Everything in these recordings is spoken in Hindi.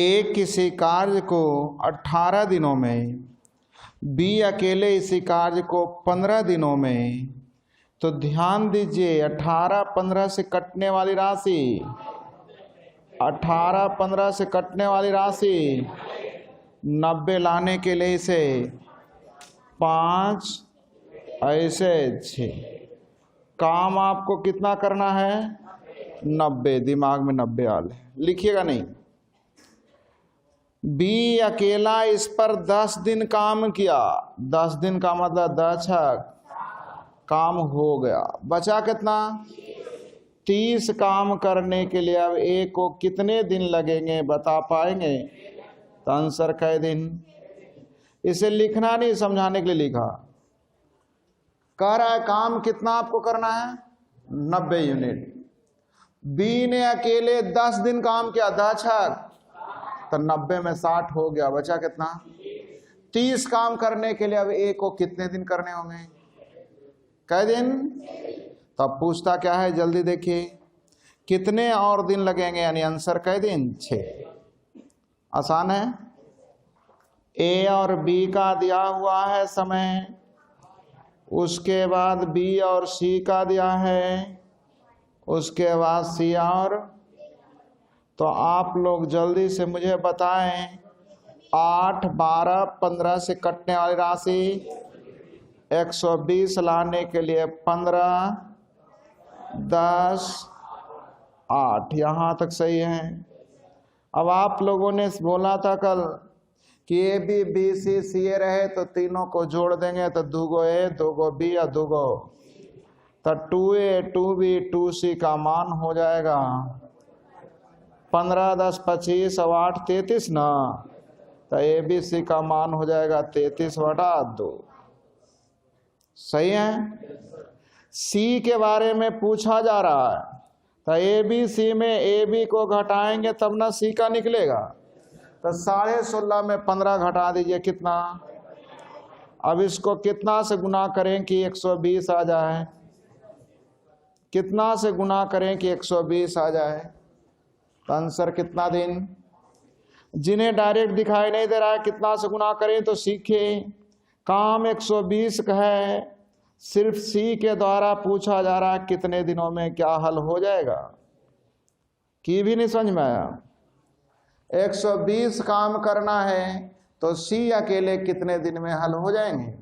ए किसी कार्य को 18 दिनों में, बी अकेले इसी कार्य को 15 दिनों में, तो ध्यान दीजिए 18 15 से कटने वाली राशि, 18 15 से कटने वाली राशि 90 लाने के लिए इसे 5 ऐसे 6, काम आपको कितना करना है 90, दिमाग में 90 आल है, लिखिएगा नहीं। बी अकेला इस पर 10 दिन काम किया, 10 दिन का मतलब 10 काम हो गया, बचा कितना 30 काम करने के लिए अब ए को कितने दिन लगेंगे बता पाएंगे? तो आंसर कई दिन। इसे लिखना नहीं, समझाने के लिए लिखा। कह रहा है काम कितना आपको करना है 90 यूनिट। बी ने अकेले 10 दिन काम किया, 10 तो 90 में 60 हो गया, बचा कितना 30 काम करने के लिए अब ए को कितने दिन करने होंगे? कै दिन? तब पूछता क्या है, जल्दी देखिए कितने और दिन लगेंगे, यानी आंसर कै दिन 6। आसान है। ए और बी का दिया हुआ है समय, उसके बाद बी और सी का दिया है, उसके बाद सी और, तो आप लोग जल्दी से मुझे बताएं 8 12 15 से कटने वाली राशि 120 लाने के लिए 15 10 8, यहाँ तक सही है। अब आप लोगों ने बोला था कल कि ए बी बी सी सी ए रहे तो तीनों को जोड़ देंगे तो 2 ए 2 बी या 2 तो 2A 2B 2C का मान हो जाएगा 15 10 25 और 8 33 ना, तो ABC का मान हो जाएगा 33/2। सही है। C के बारे में पूछा जा रहा है, तो ABC में AB को घटाएंगे तब ना C का निकलेगा, तो 16.5 में 15 घटा दीजिए कितना। अब इसको कितना से गुना करें कि 120 आ जाए, कितना से गुना करें कि 120 आ जाए, तो आंसर कितना दिन। जिन्हें डायरेक्ट दिखाई नहीं दे रहा है कितना से गुना करें तो सीखें। काम 120 का है, सिर्फ सी के द्वारा पूछा जा रहा है कितने दिनों में क्या हल हो जाएगा, की भी नहीं समझ में आया। 120 काम करना है तो सी अकेले कितने दिन में हल हो जाएंगे?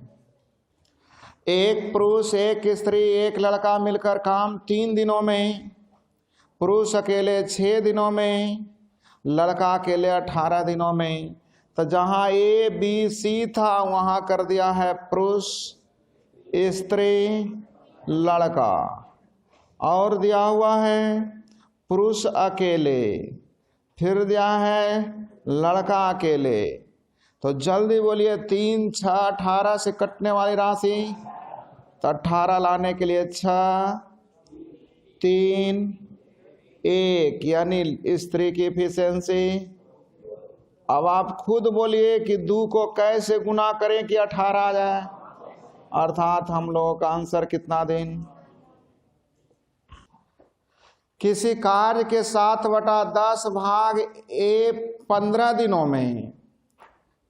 एक पुरुष एक स्त्री एक लड़का मिलकर काम 3 दिनों में, पुरुष अकेले 6 दिनों में, लड़का अकेले 18 दिनों में। तो जहाँ ए बी सी था वहाँ कर दिया है पुरुष स्त्री लड़का, और दिया हुआ है पुरुष अकेले, फिर दिया है लड़का अकेले। तो जल्दी बोलिए 3 6 18 से कटने वाली राशि, तो 18 लाने के लिए 6 3 1, यानी स्त्री की एफिशिएंसी। अब आप खुद बोलिए कि 2 को कैसे गुना करें कि 18 आ जाए, अर्थात हम लोगों का आंसर कितना दिन। किसी कार्य के 7/10 भाग ए 15 दिनों में,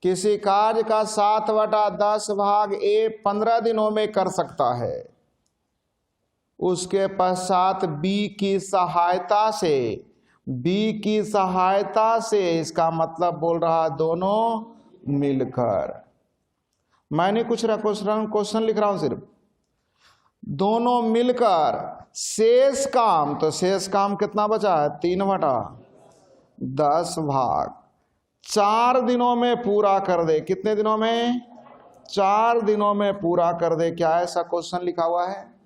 किसी कार्य का 7/10 भाग ए 15 दिनों में कर सकता है, उसके पश्चात बी की सहायता से, बी की सहायता से, इसका मतलब बोल रहा दोनों मिलकर, मैं नहीं कुछ क्वेश्चन लिख रहा हूं, सिर्फ दोनों मिलकर शेष काम, तो शेष काम कितना बचा है 3/10 भाग 4 दिनों में पूरा कर दे। कितने दिनों में? 4 दिनों में पूरा कर दे। क्या ऐसा क्वेश्चन लिखा हुआ है?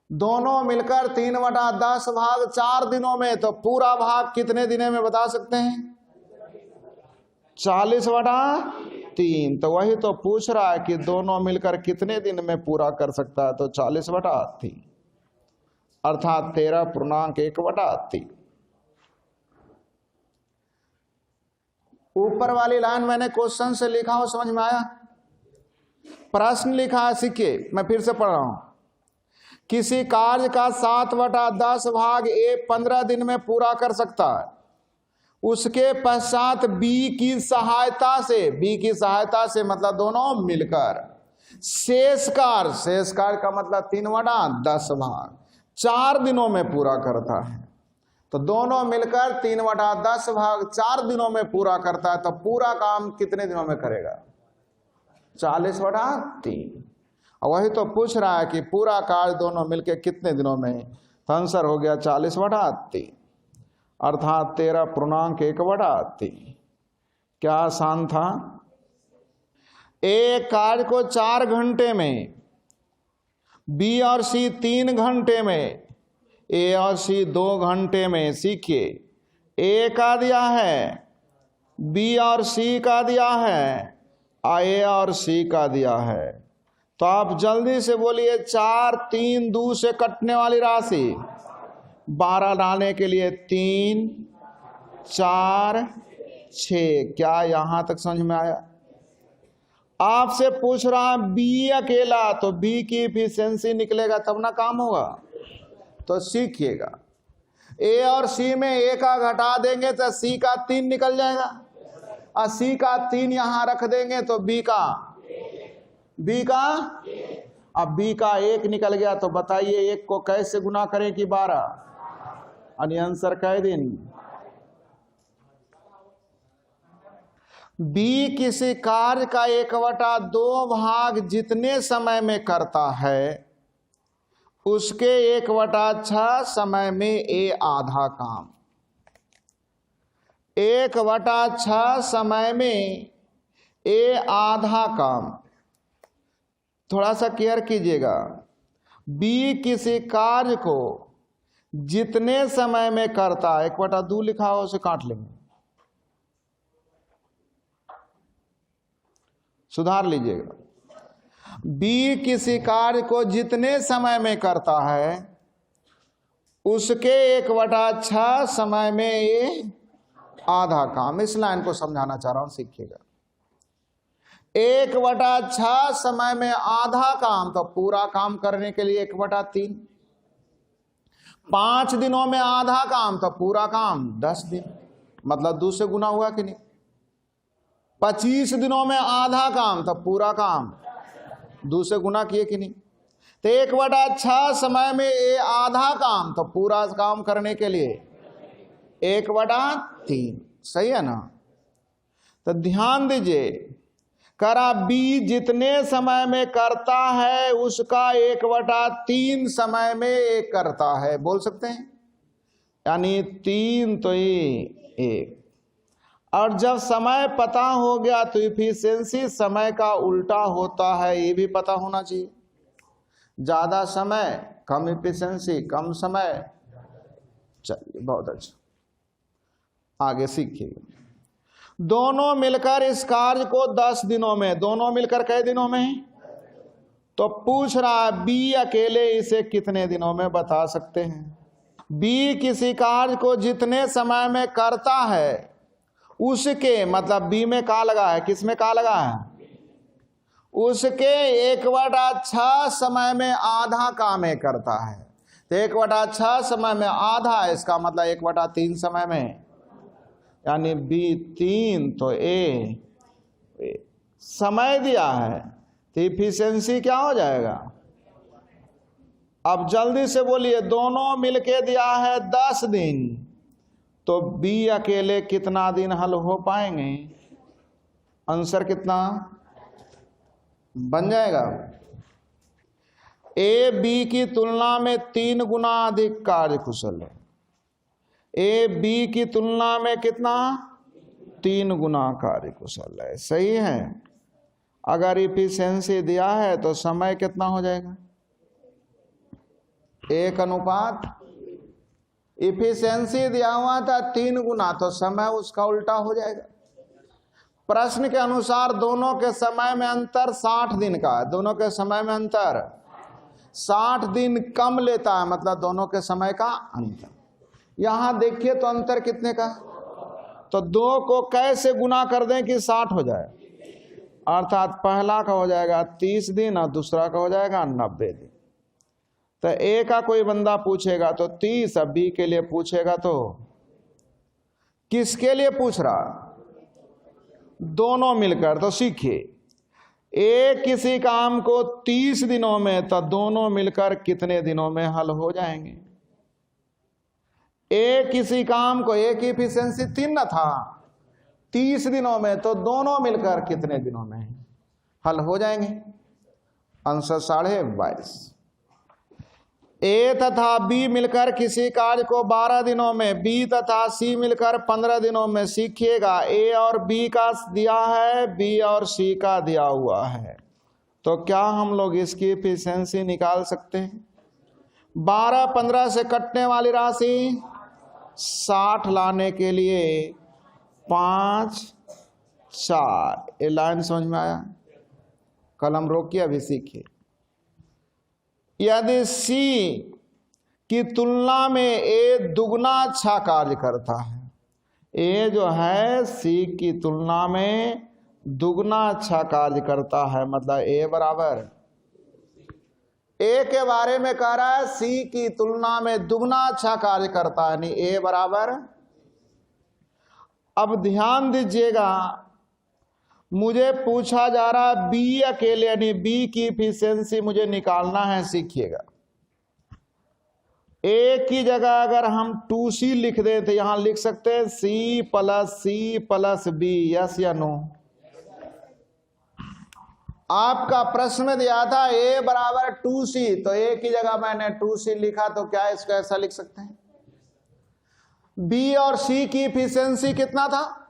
दोनों मिलकर 3/10 भाग 4 दिनों में, तो पूरा भाग कितने दिनों में बता सकते हैं? 40/3। तो वही तो पूछ रहा है कि दोनों मिलकर कितने दिन में पूरा कर सकता है, तो 40/3 अर्थात 13.1/3। ऊपर वाली लाइन मैंने क्वेश्चन से लिखा हो, समझ में आया? प्रश्न लिखा है, सीखिए, मैं फिर से पढ़ रहा हूं। किसी कार्य का 7/10 भाग ए 15 दिन में पूरा कर सकता है, उसके पश्चात बी की सहायता से मतलब दोनों मिलकर शेष कार्य का मतलब 3/10 भाग 4 दिनों में पूरा करता है। तो दोनों मिलकर 3/10 भाग 4 दिनों में पूरा करता है। तो पूरा काम कितने दिनों में करेगा? 40/3। और वही तो पूछ रहा है कि पूरा कार्य दोनों मिलकर कितने दिनों में। तो आंसर हो गया 40/3 अर्थात 13.1/3। क्या आसान था? एक कार्य को 4 घंटे में, बी और सी 3 घंटे में, ए और सी 2 घंटे में। सीखिए, ए का दिया है, बी और सी का दिया है, ए और सी का दिया है। तो आप जल्दी से बोलिए 4 3 2 से कटने वाली राशि 12 लाने के लिए 3 4 6। क्या यहां तक समझ में आया? आपसे पूछ रहा है बी अकेला, तो बी की इफिशियंसी निकलेगा तब ना काम होगा। तो सीखिएगा, ए और सी में ए का घटा देंगे तो सी का 3 निकल जाएगा, और सी का 3 यहां रख देंगे तो बी का अब बी का 1 निकल गया। तो बताइए 1 को कैसे गुना करें कि 12? यानी आंसर कह दिन। बी किसी कार्य का 1/2 भाग जितने समय में करता है, उसके 1/6 समय में ए आधा काम। 1/6 समय में ए आधा काम। थोड़ा सा केयर कीजिएगा। बी किसी कार्य को जितने समय में करता है, 1/2 लिखा हो उसे काट लेंगे, सुधार लीजिएगा। बी किसी कार्य को जितने समय में करता है, उसके 1/6 समय में ये आधा काम। इस लाइन को समझाना चाह रहा हूं, सीखिएगा। 1/6 समय में आधा काम, तो पूरा काम करने के लिए 1/3। 5 दिनों में आधा काम, तो पूरा काम 10 दिन, मतलब 2 से गुना हुआ कि नहीं। 25 दिनों में आधा काम, तो पूरा काम 2 से गुना किए कि नहीं। तो 1/6 समय में ये आधा काम, तो पूरा काम करने के लिए 1/3। सही है ना? तो ध्यान दीजिए, करा बी जितने समय में करता है उसका 1/3 समय में एक करता है। बोल सकते हैं, यानी 3 तो ये 1। और जब समय पता हो गया तो इफिशियंसी समय का उल्टा होता है, ये भी पता होना चाहिए। ज्यादा समय कम इफिशियंसी, कम समय। चलिए, बहुत अच्छा, आगे सीखिएगा। दोनों मिलकर इस कार्य को 10 दिनों में, दोनों मिलकर कई दिनों में? तो पूछ रहा है बी अकेले इसे कितने दिनों में बता सकते हैं। बी किसी कार्य को जितने समय में करता है, उसके मतलब बी में का लगा है, किस में का लगा है? उसके 1/6 समय में आधा काम ये करता है। तो 1/6 समय में आधा, इसका मतलब 1/3 समय में, यानी बी 3 तो ए समय दिया है। तो इफिशियंसी क्या हो जाएगा? अब जल्दी से बोलिए, दोनों मिलके दिया है 10 दिन, तो बी अकेले कितना दिन हल हो पाएंगे? आंसर कितना बन जाएगा? ए बी की तुलना में 3 गुना अधिक कार्य कुशल है। ए बी की तुलना में कितना? 3 गुना कार्य कुशल है। सही है। अगर इफिशियंसी दिया है तो समय कितना हो जाएगा? 1:। इफिशियंसी दिया हुआ था 3 गुना, तो समय उसका उल्टा हो जाएगा। प्रश्न के अनुसार दोनों के समय में अंतर 60 दिन का है। दोनों के समय में अंतर 60 दिन कम लेता है, मतलब दोनों के समय का अंतर। यहां देखिए तो अंतर कितने का? तो 2 को कैसे गुना कर दें कि 60 हो जाए? अर्थात पहला का हो जाएगा 30 दिन और दूसरा का हो जाएगा 90 दिन। तो ए का कोई बंदा पूछेगा तो 30, अब बी के लिए पूछेगा तो किसके लिए पूछ रहा? दोनों मिलकर। तो सीखिए, एक किसी काम को 30 दिनों में, तो दोनों मिलकर कितने दिनों में हल हो जाएंगे? एक किसी काम को, एक इफिशिएंसी 3 न था, 30 दिनों में, तो दोनों मिलकर कितने दिनों में हल हो जाएंगे? आंसर 22.5। ए तथा बी मिलकर किसी कार्य को 12 दिनों में, बी तथा सी मिलकर 15 दिनों में सीखिएगा। ए और बी का दिया है, बी और सी का दिया हुआ है, तो क्या हम लोग इसकी एफिशिएंसी निकाल सकते हैं? 12-15 से कटने वाली राशि 60 लाने के लिए 5 4। ये लाइन समझ में आया? कलम रोकिए, अभी सीखिए। यदि सी की तुलना में ए दुगना अच्छा कार्य करता है, ए जो है सी की तुलना में दुगना अच्छा कार्य करता है, मतलब ए बराबर, ए के बारे में कह रहा है सी की तुलना में दुगना अच्छा कार्य करता है, नहीं ए बराबर। अब ध्यान दीजिएगा, मुझे पूछा जा रहा है बी अकेले, यानी बी की एफिशिएंसी मुझे निकालना है। सीखिएगा, ए की जगह अगर हम 2C लिख दें तो यहां लिख सकते हैं C प्लस B। यस या नो? आपका प्रश्न में दिया था ए बराबर 2C, तो ए की जगह मैंने 2C लिखा, तो क्या इसको ऐसा लिख सकते हैं? बी और सी की एफिशिएंसी कितना था?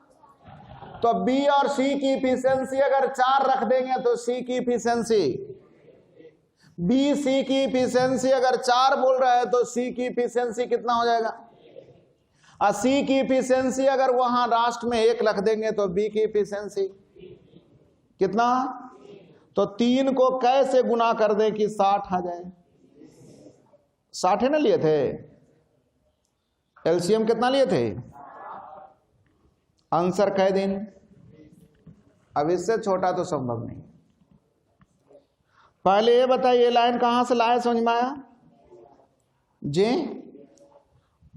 तो बी और सी की एफिशिएंसी अगर 4 रख देंगे तो सी की एफिशिएंसी, बी सी की एफिशिएंसी अगर 4 बोल रहा है तो सी की एफिशिएंसी कितना हो जाएगा? और सी की एफिशिएंसी अगर वहां लास्ट में 1 रख देंगे तो बी की एफिशिएंसी कितना? तो 3 को कैसे गुना कर दें कि 60 आ जाए? 60 है ना लिए थे? एलसीएम कितना लिए थे? आंसर कह दिन। अब इससे छोटा तो संभव नहीं। पहले ये बताइए लाइन कहां से लाए, समझ में आया जी?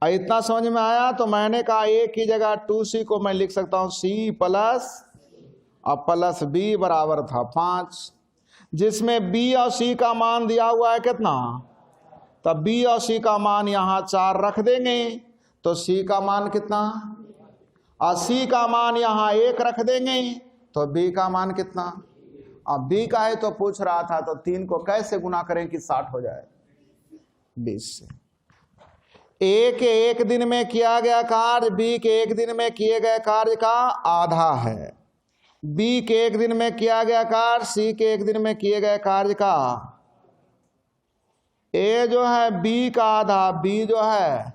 इतना समझ में आया तो मैंने कहा ए की जगह 2C को मैं लिख सकता हूं C प्लस B बराबर था 5, जिसमें B और C का मान दिया हुआ है कितना? तब B और C का मान यहां 4 रख देंगे तो C का मान कितना? और C का मान यहां 1 रख देंगे तो B का मान कितना? अब B का है तो पूछ रहा था, तो 3 को कैसे गुना करें कि 60 हो जाए? 20 से। ए के 1 दिन में किया गया कार्य B के 1 दिन में किए गए कार्य का आधा है। B के 1 दिन में किया गया कार्य C के 1 दिन में किए गए कार्य का, A जो है B का आधा, B जो है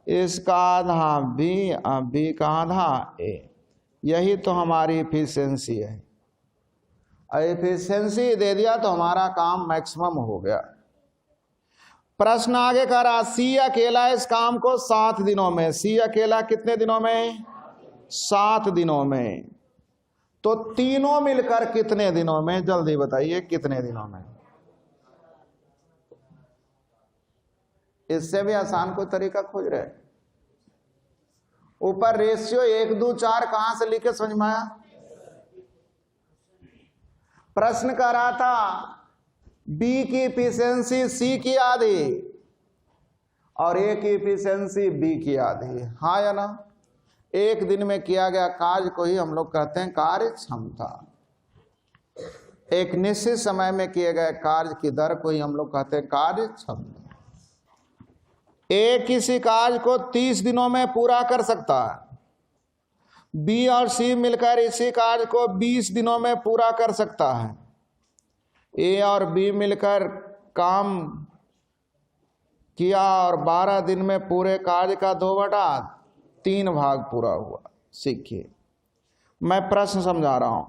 इसका आधा, B का आधा A। यही तो हमारी एफिशिएंसी है। एफिशिएंसी दे दिया तो हमारा काम मैक्सिमम हो गया। प्रश्न आगे कर रहा, सी अकेला इस काम को 7 दिनों में, सी अकेला कितने दिनों में? 7 दिनों में। तो तीनों मिलकर कितने दिनों में? जल्दी बताइए कितने दिनों में? इससे भी आसान कोई तरीका खोज रहे? ऊपर रेशियो 1 2 4 कहां से लिखे, समझ में आया? प्रश्न कर रहा था B की एफिशिएंसी C की आधी और A की एफिशिएंसी B की आधी, हाँ या ना? एक दिन में किया गया कार्य को ही हम लोग कहते हैं कार्य क्षमता। एक निश्चित समय में किए गए कार्य की दर को ही हम लोग कहते हैं कार्य क्षमता। A किसी कार्य को 30 दिनों में पूरा कर सकता है, B और C मिलकर इसी कार्य को 20 दिनों में पूरा कर सकता है। A और B मिलकर काम किया और 12 दिन में पूरे कार्य का 2/3 भाग पूरा हुआ। सीखिए, मैं प्रश्न समझा रहा हूं।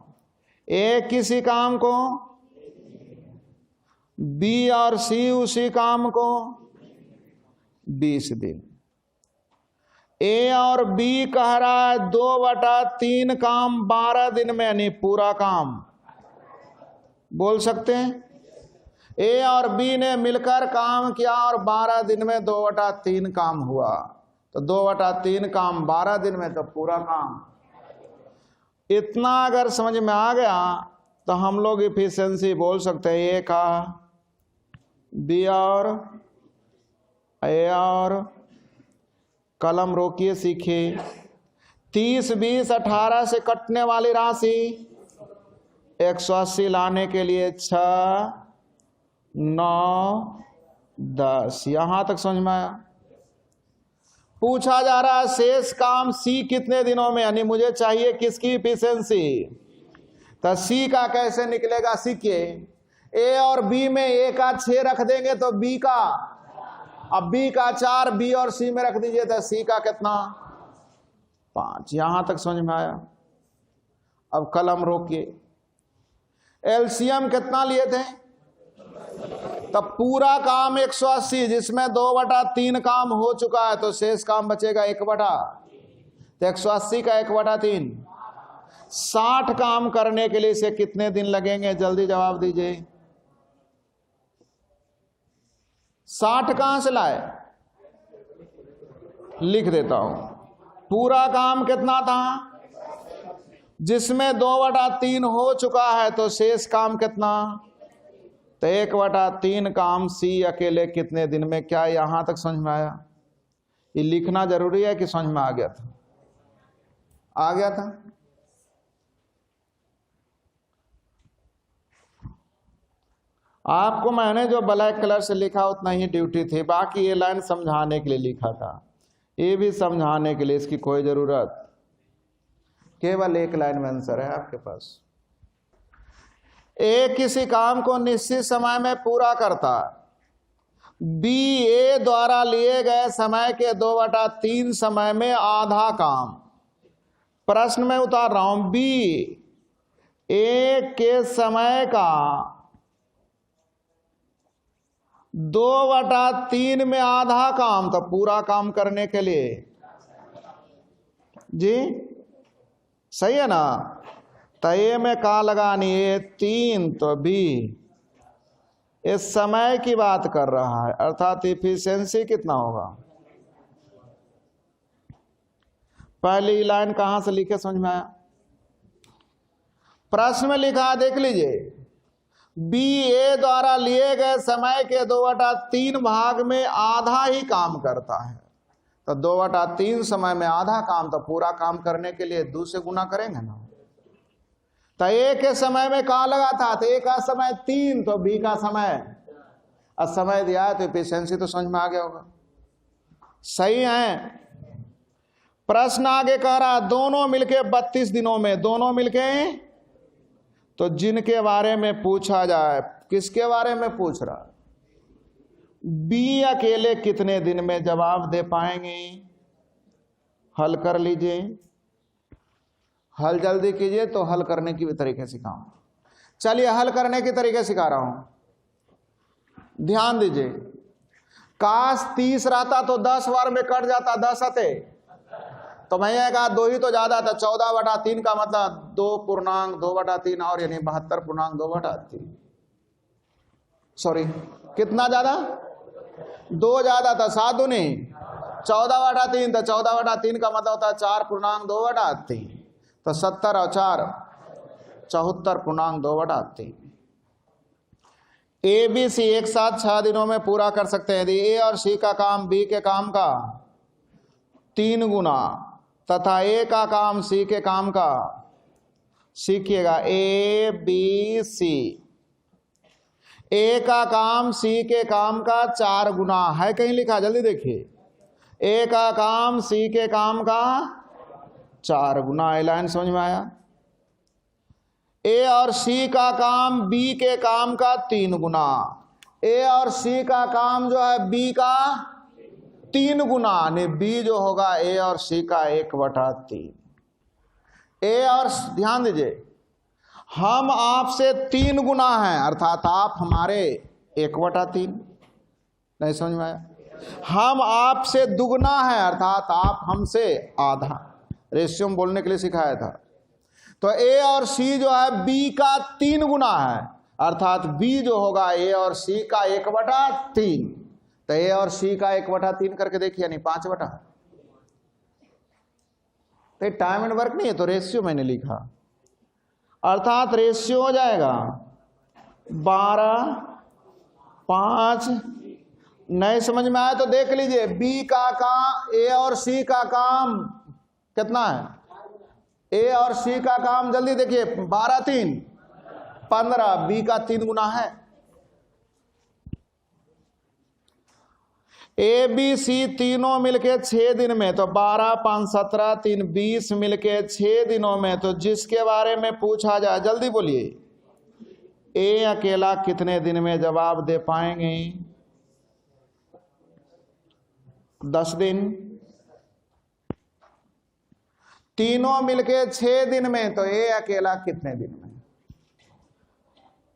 A किसी काम को, B और C उसी काम को 20 दिन। A और B कह रहा है 2/3 काम 12 दिन में, यानी पूरा काम बोल सकते हैं। A और B ने मिलकर काम किया और 12 दिन में 2/3 काम हुआ। तो 2/3 काम 12 दिन में, तो पूरा काम। इतना अगर समझ में आ गया तो हम लोग इफिशिएंसी बोल सकते हैं। ए का बी और ए और कलम रोकिए, सीखिए। 30, 20, 18 से कटने वाली राशि 180 लाने के लिए 6, 9, 10। यहां तक समझ में आया। पूछा जा रहा है शेष काम सी कितने दिनों में, यानी मुझे चाहिए किसकी इफिशिएंसी। तो सी का कैसे निकलेगा, सीखिए। ए और बी में ए का 6 रख देंगे तो बी का, अब बी का 4 बी और सी में रख दीजिए तो सी का कितना, 5। यहां तक समझ में आया। अब कलम रोकिए। एलसीएम कितना लिए थे, तब पूरा काम 180, जिसमें 2/3 काम हो चुका है, तो शेष काम बचेगा 1/, तो 180 का 1/3। 60 काम करने के लिए इसे कितने दिन लगेंगे, जल्दी जवाब दीजिए। 60 कहां से लाए, लिख देता हूं। पूरा काम कितना था, जिसमें 2/3 हो चुका है, तो शेष काम कितना, तो 1/3 काम सी अकेले कितने दिन में। क्या यहां तक समझ में आया। ये लिखना जरूरी है कि समझ में आ गया था, आ गया था। आपको मैंने जो ब्लैक कलर से लिखा उतना ही ड्यूटी थी, बाकी ये लाइन समझाने के लिए लिखा था, ये भी समझाने के लिए, इसकी कोई जरूरत, केवल एक लाइन में आंसर है आपके पास। ए किसी काम को निश्चित समय में पूरा करता है। बी ए द्वारा लिए गए समय के 2/3 समय में आधा काम। प्रश्न में उतार रहा हूं, बी ए के समय का 2/3 में आधा काम, तो पूरा काम करने के लिए जी सही है ना। तो ए में का लगानी है 3, तो बी इस समय की बात कर रहा है, अर्थात इफिशिएंसी कितना होगा। पहली लाइन कहां से लिखे समझ में आया। प्रश्न में लिखा देख लीजिए, बी ए द्वारा लिए गए समय के 2/3 भाग में आधा ही काम करता है। तो 2/3 समय में आधा काम, तो पूरा काम करने के लिए 2 से गुना करेंगे ना। तो ए के समय में कहा लगा था, तो ए का समय 3, तो बी का समय, और समय दिया है तो इफिशिएंसी तो समझ में आ गया होगा। सही है। प्रश्न आगे कह रहा दोनों मिलके 32 दिनों में, दोनों मिलके, तो जिनके बारे में पूछा जाए, किसके बारे में पूछ रहा, बी अकेले कितने दिन में जवाब दे पाएंगे। हल कर लीजिए, हल जल्दी कीजिए, तो हल करने की भी तरीके सिखाऊं। चलिए हल करने की तरीके सिखा रहा हूं, ध्यान दीजिे। काश 30 रहता तो 10 बार में कट जाता, 10 आते तो मैं ये कहा 2 ही तो ज्यादा था। 14/3 का मतलब 2.2/3 और यानी 72.2/3। सॉरी कितना ज्यादा, 2 ज्यादा था, 7 दूनी 14/3, तो 14/3 का मतलब होता है 4.2/3, तो 70 और 4 74.2/3। ए बी सी एक साथ 6 दिनों में पूरा कर सकते हैं यदि ए और सी का काम बी के काम का 3 गुना तथा ए का काम सी के काम का, सीखिएगा, ए बी सी, ए का काम सी के काम का 4 गुना है, कहीं लिखा, जल्दी देखिए, ए का काम सी के काम का 4 गुना। ए लाइन समझ में आया। ए और सी का काम बी के काम का 3 गुना, ए और सी का काम जो है बी का 3 गुना, यानी बी जो होगा ए और सी का 1/3। ए और ध्यान दीजिए, हम आपसे 3 गुना हैं, अर्थात आप हमारे 1/3। नहीं समझ में आया। हम आपसे दुगना है, अर्थात आप हमसे आधा। रेशियो में बोलने के लिए सिखाया था। तो ए और सी जो है बी का 3 गुना है, अर्थात बी जो होगा ए और सी का 1/3। तो ए और सी का 1/3 करके देखिए, यानी 5/। तो टाइम एंड वर्क नहीं है, तो रेशियो मैंने लिखा, अर्थात रेशियो हो जाएगा 12, 5। नहीं समझ में आया तो देख लीजिए, बी का काम, ए और सी का काम कितना है? ए और सी का काम जल्दी देखिए, 12 3 15, बी का 3 गुना है। ए बी सी तीनों मिलके 6 दिन में, तो 12 5 17 3 20 मिलके 6 दिनों में। तो जिसके बारे में पूछा जाए, जल्दी बोलिए, ए अकेला कितने दिन में जवाब दे पाएंगे? 10 दिन। तीनों मिलके 6 दिन में, तो ए अकेला कितने दिन में?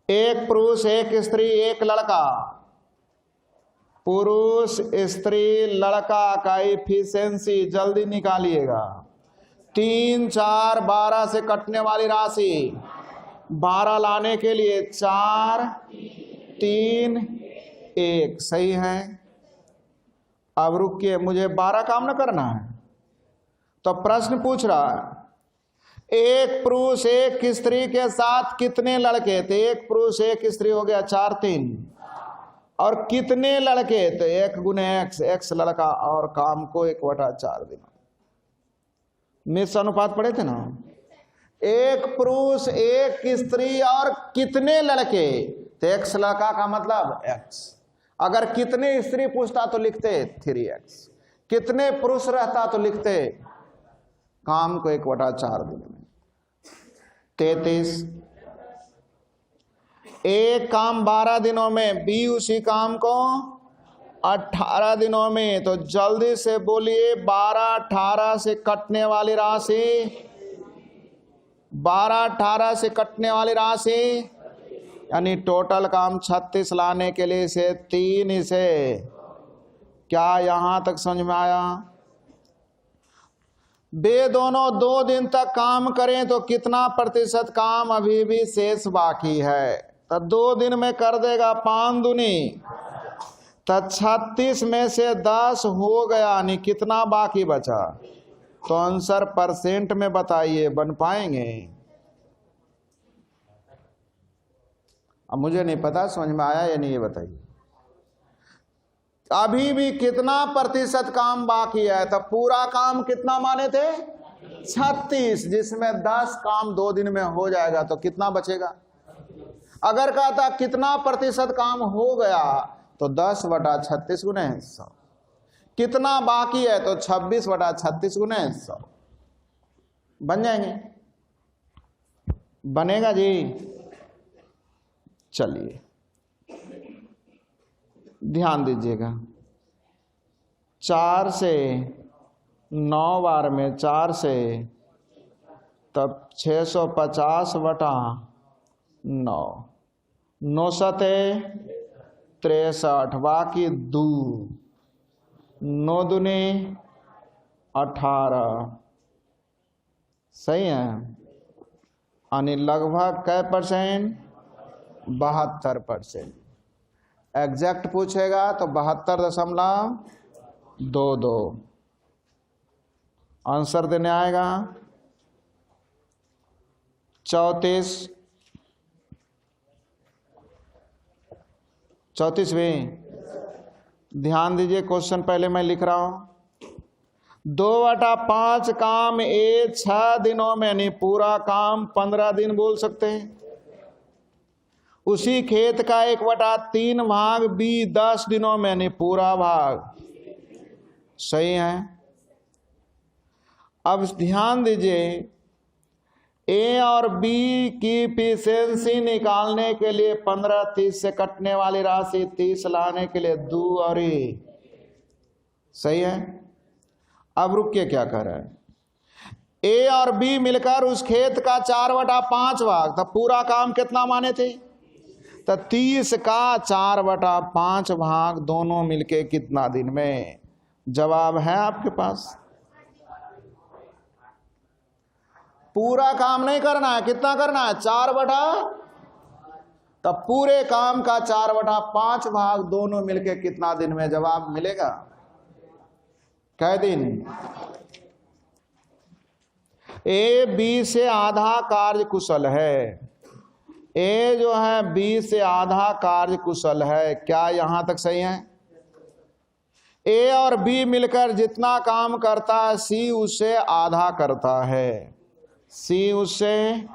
एक पुरुष, एक स्त्री, एक लड़का, पुरुष स्त्री लड़का का इफिशिएंसी जल्दी निकालिएगा। 3 4 12 से कटने वाली राशि 12 लाने के लिए 4 3 1 सही है। अब रुकिए, मुझे 12 काम न करना है, तो प्रश्न पूछ रहा है एक पुरुष एक स्त्री के साथ कितने लड़के थे? एक पुरुष एक स्त्री हो गया 4 3, और कितने लड़के? तो 1 गुने एक्स, एक्स लड़का, और काम को 1/4 दिन। निश्चय अनुपात पढ़े थे ना? एक पुरुष एक स्त्री और कितने लड़के? तो एक्स लड़का का मतलब एक्स। अगर कितने स्त्री पूछता तो लिखते 3x, कितने पुरुष रहता तो लिखते काम को 1/4 दिन में। 33। एक काम 12 दिनों में, बी उसी काम को 18 दिनों में। तो जल्दी से बोलिए, 12 18 से कटने वाली राशि, 12 18 से कटने वाली राशि, यानी टोटल काम 36 लाने के लिए इसे 3 इसे। क्या यहां तक समझ में आया? वे दोनों 2 दिन तक काम करें तो कितना प्रतिशत काम अभी भी शेष बाकी है? तो 2 दिन में कर देगा 5 दूनी, तो 36 में से 10 हो गया, यानी कितना बाकी बचा? तो आंसर परसेंट में बताइए, बन पाएंगे? अब मुझे नहीं पता समझ में आया या नहीं, ये बताइए। अभी भी कितना प्रतिशत काम बाकी है? तो पूरा काम कितना माने थे? 36, जिसमें 10 काम 2 दिन में हो जाएगा, तो कितना बचेगा? अगर कहता कितना प्रतिशत काम हो गया, तो 10/36 गुने 100। कितना बाकी है? तो 26/36 गुने 100। बन जाएंगे? बनेगा जी? चलिए ध्यान दीजिएगा, 4 से 9 बार में 4 से, तब 650/9, 9 सते 63, बाकी 2, 9 दूनी 18, सही है। यानी लगभग कै परसेंट? 72%। एग्जैक्ट पूछेगा तो 72.22 आंसर देने आएगा। 34वें ध्यान दीजिए, क्वेश्चन पहले मैं लिख रहा हूं। 2/5 काम ए 6 दिनों में, नहीं पूरा काम 15 दिन बोल सकते हैं। उसी खेत का 1/3 भाग बी 10 दिनों में, नहीं पूरा भाग, सही है। अब ध्यान दीजिए, ए और बी की इफिशिएंसी निकालने के लिए 15 30 से कटने वाली राशि 30 लाने के लिए 2 और ए, सही है। अब रुकिए, क्या कर रहा है? ए और बी मिलकर उस खेत का 4/5 भाग, तो पूरा काम कितना माने थे? तो 30 का 4/5 भाग दोनों मिलके कितना दिन में? जवाब है आपके पास। पूरा काम नहीं करना है, कितना करना है? 4/, तब पूरे काम का 4/5 भाग दोनों मिलके कितना दिन में? जवाब मिलेगा कै दिन? ए बी से आधा कार्य कुशल है, ए जो है बी से आधा कार्य कुशल है। क्या यहां तक सही है? ए और बी मिलकर जितना काम करता है सी उससे आधा करता है, सी उससे,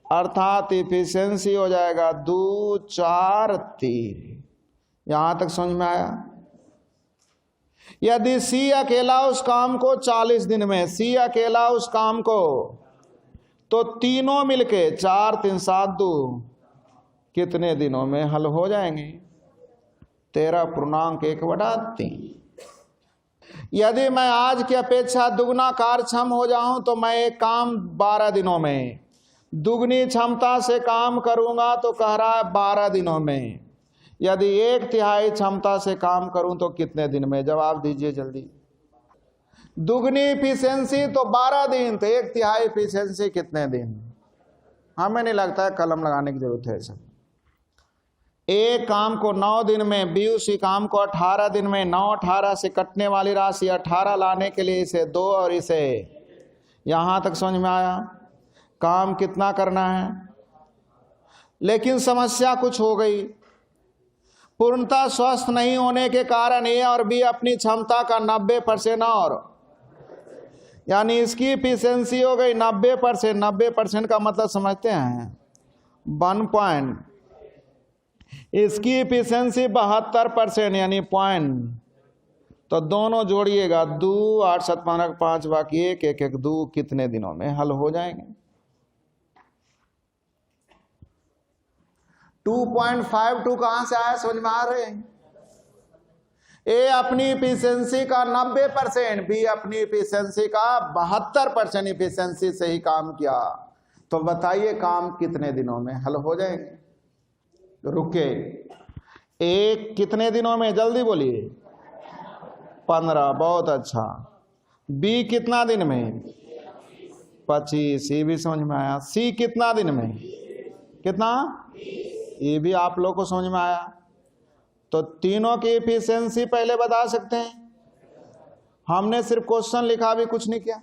अर्थात इफिशिएंसी हो जाएगा 2 4 3। यहां तक समझ में आया? यदि सी अकेला उस काम को 40 दिन में, सी अकेला उस काम को, तो तीनों मिलके 4 3 7 2 कितने दिनों में हल हो जाएंगे? 13.1/3। यदि मैं आज की अपेक्षा दुगना कार्यक्षम हो जाऊं तो मैं एक काम 12 दिनों में, दुगनी क्षमता से काम करूंगा तो कह रहा है 12 दिनों में। यदि 1/3 क्षमता से काम करूं तो कितने दिन में? जवाब दीजिए जल्दी। दुगनी इफिशिएंसी तो 12 दिन, तो 1/3 इफिशिएंसी कितने दिन? हमें नहीं लगता है कलम लगाने की जरूरत है। सब एक काम को 9 दिन में, बी उसी काम को 18 दिन में, 9 18 से कटने वाली राशि 18 लाने के लिए इसे 2 और इसे, यहां तक समझ में आया? काम कितना करना है? लेकिन समस्या कुछ हो गई। पूर्णतः स्वस्थ नहीं होने के कारण ए और बी अपनी क्षमता का 90% और, यानी इसकी इफिशिएंसी हो गई 90%। 90% का मतलब समझते हैं 1 पॉइंट, इसकी इफिशिएंसी 72% यानी पॉइंट। तो दोनों जोड़िएगा, 2 8 7 15 5 बाकी 1 1 1 2 कितने दिनों में हल हो जाएंगे? 2.52 कहां से आया? समझ में आ रहे हैं? ए अपनी इफिशिएंसी का 90%, बी अपनी इफिशिएंसी का 72% इफिशिएंसी से ही काम किया। तो बताइए काम कितने दिनों में हल हो जाएंगे? रुके, एक कितने दिनों में? जल्दी बोलिए। 15। बहुत अच्छा। बी कितना दिन में? 25। ये भी समझ में आया। सी कितना दिन में? कितना? ये भी आप लोग को समझ में आया। तो तीनों की इफिशिएंसी पहले बता सकते हैं? हमने सिर्फ क्वेश्चन लिखा, भी कुछ नहीं किया।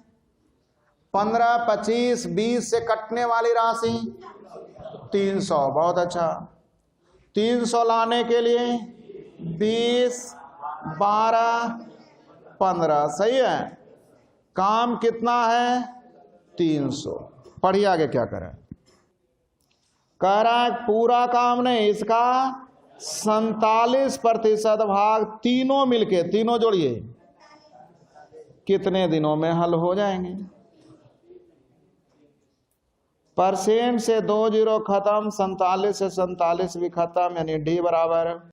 15 25 20 से कटने वाली राशि 300। बहुत अच्छा। 300 लाने के लिए 20 12 15, सही है। काम कितना है? 300। पढ़िए आगे क्या करें। कह रहा है पूरा काम नहीं, इसका 47% भाग तीनों मिलके, तीनों जोड़िए, कितने दिनों में हल हो जाएंगे? परसेंट से 2 0 खत्म, 47 से 47 भी खत्म, यानी डी बराबर